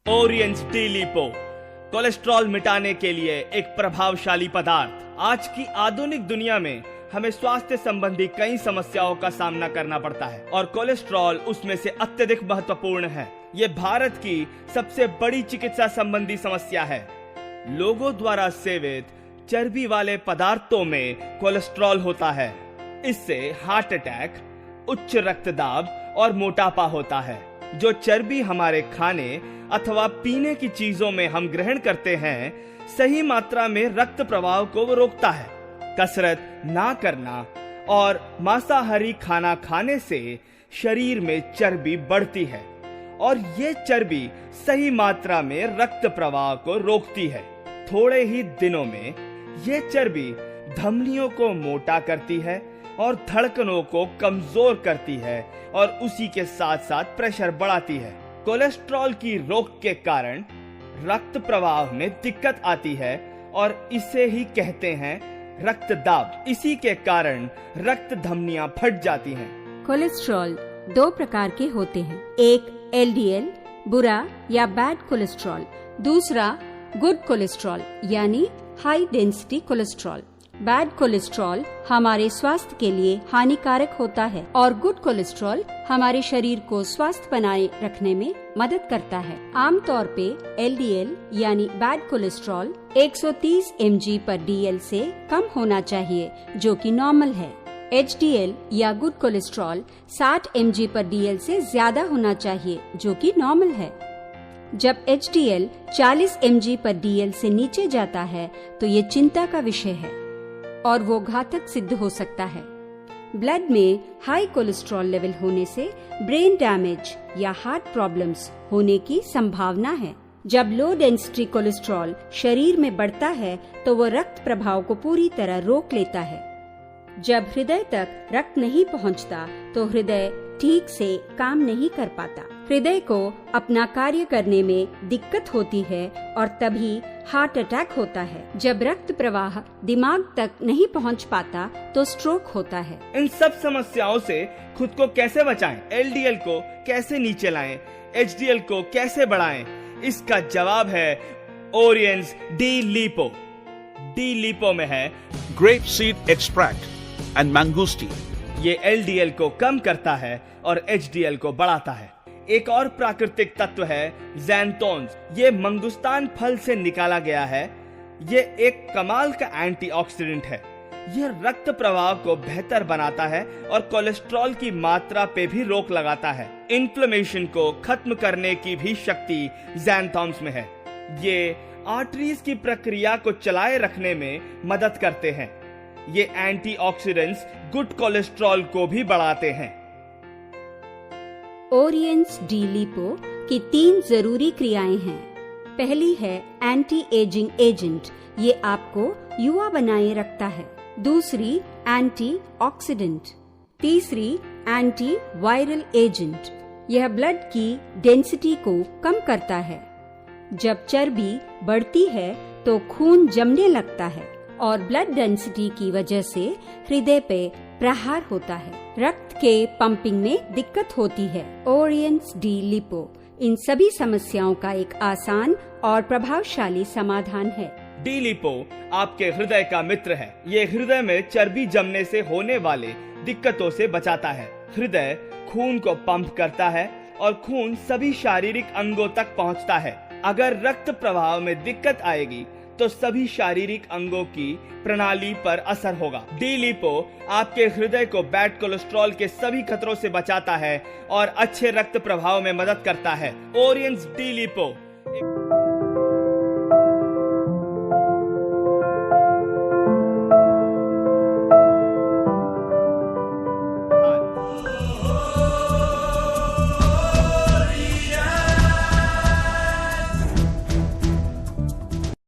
ओरियंस D lipo, cholesterol मिटाने के लिए एक प्रभावशाली पदार्थ। आज की आधुनिक दुनिया में हमें स्वास्थ्य संबंधी कई समस्याओं का सामना करना पड़ता है और कोलेस्ट्रॉल उसमें से अत्यधिक महत्वपूर्ण है। ये भारत की सबसे बड़ी चिकित्सा संबंधी समस्या है। लोगों द्वारा सेवित चर्बी वाले पदार्थों में कोलेस्ट्रॉल होता है। इससे हार्ट अटैक, उच्च रक्तदाब और मोटापा होता है। जो चर्बी हमारे खाने अथवा पीने की चीजों में हम ग्रहण करते हैं, सही मात्रा में रक्त प्रवाह को वो रोकता है। कसरत ना करना और मांसाहारी खाना खाने से शरीर में चर्बी बढ़ती है और ये चर्बी सही मात्रा में रक्त प्रवाह को रोकती है। थोड़े ही दिनों में ये चर्बी धमनियों को मोटा करती है और धड़कनों को कमजोर करती है और उसी के साथ साथ प्रेशर बढ़ाती है। कोलेस्ट्रॉल की रोक के कारण रक्त प्रवाह में दिक्कत आती है और इसे ही कहते हैं रक्तदाब। इसी के कारण रक्त धमनियां फट जाती हैं। कोलेस्ट्रॉल दो प्रकार के होते हैं, एक एलडीएल बुरा या बैड कोलेस्ट्रॉल, दूसरा गुड कोलेस्ट्रॉल यानी high density cholesterol. Bad cholesterol हमारे स्वास्थ्य के लिए हानिकारक होता है और गुड कोलेस्ट्रॉल हमारे शरीर को स्वस्थ बनाए रखने में मदद करता है। आमतौर पे एलडीएल यानी बैड कोलेस्ट्रॉल 130 mg/dl से कम होना चाहिए, जो कि नॉर्मल है। एचडीएल या गुड कोलेस्ट्रॉल 60 mg/dl से ज्यादा होना चाहिए, जो कि नॉर्मल है। जब एचडीएल 40 mg/dl से नीचे जाता है तो ये चिंता का विषय है और वो घातक सिद्ध हो सकता है। ब्लड में हाई कोलेस्ट्रॉल लेवल होने से ब्रेन डैमेज या हार्ट प्रॉब्लम्स होने की संभावना है। जब लो डेंसिटी कोलेस्ट्रॉल शरीर में बढ़ता है तो वो रक्त प्रवाह को पूरी तरह रोक लेता है। जब हृदय तक रक्त नहीं पहुंचता तो हृदय ठीक से काम नहीं कर पाता। हृदय को अपना कार्य करने में दिक्कत होती है और तभी हार्ट अटैक होता है। जब रक्त प्रवाह दिमाग तक नहीं पहुंच पाता तो स्ट्रोक होता है। इन सब समस्याओं से खुद को कैसे बचाएं? एलडीएल को कैसे नीचे लाएं? एचडीएल को कैसे बढ़ाएं? इसका जवाब है ओरियंस डी लिपो। डी लिपो में है grape seed extract and mangosteen. ये एलडीएल को कम करता है और एचडीएल को बढ़ाता है। एक और प्राकृतिक तत्व है ज़ैंथोन्स। ये मंगुस्तान फल से निकाला गया है। ये एक कमाल का एंटीऑक्सीडेंट है। यह रक्त प्रवाह को बेहतर बनाता है और कोलेस्ट्रॉल की मात्रा पे भी रोक लगाता है। इन्फ्लेमेशन को खत्म करने की भी शक्ति ज़ैंथोन्स में है। ये आर्टरीज की प्रक्रिया को चलाए रखने में मदद करते हैं। ये एंटीऑक्सीडेंट्स गुड कोलेस्ट्रॉल को भी बढ़ाते हैं। ओरियंस डी लिपो की 3 जरूरी क्रियाएं हैं। पहली है एंटी एजिंग एजेंट, ये आपको युवा बनाए रखता है। दूसरी एंटी ऑक्सीडेंट, तीसरी एंटी वायरल एजेंट, यह ब्लड की डेंसिटी को कम करता है। जब चर्बी बढ़ती है तो खून जमने लगता है और ब्लड डेंसिटी की वजह से हृदय पे प्रहार होता है। रक्त के पंपिंग में दिक्कत होती है। ओरियंस डी लिपो इन सभी समस्याओं का एक आसान और प्रभावशाली समाधान है। डी लिपो आपके हृदय का मित्र है। ये हृदय में चर्बी जमने से होने वाले दिक्कतों से बचाता है। हृदय खून को पंप करता है और खून सभी शारीरिक अंगों तक पहुंचता है। अगर रक्त प्रवाह में दिक्कत आएगी तो सभी शारीरिक अंगों की प्रणाली पर असर होगा। डी लिपो आपके हृदय को बैड कोलेस्ट्रॉल के सभी खतरों से बचाता है और अच्छे रक्त प्रवाह में मदद करता है। ओरियंस डी लिपो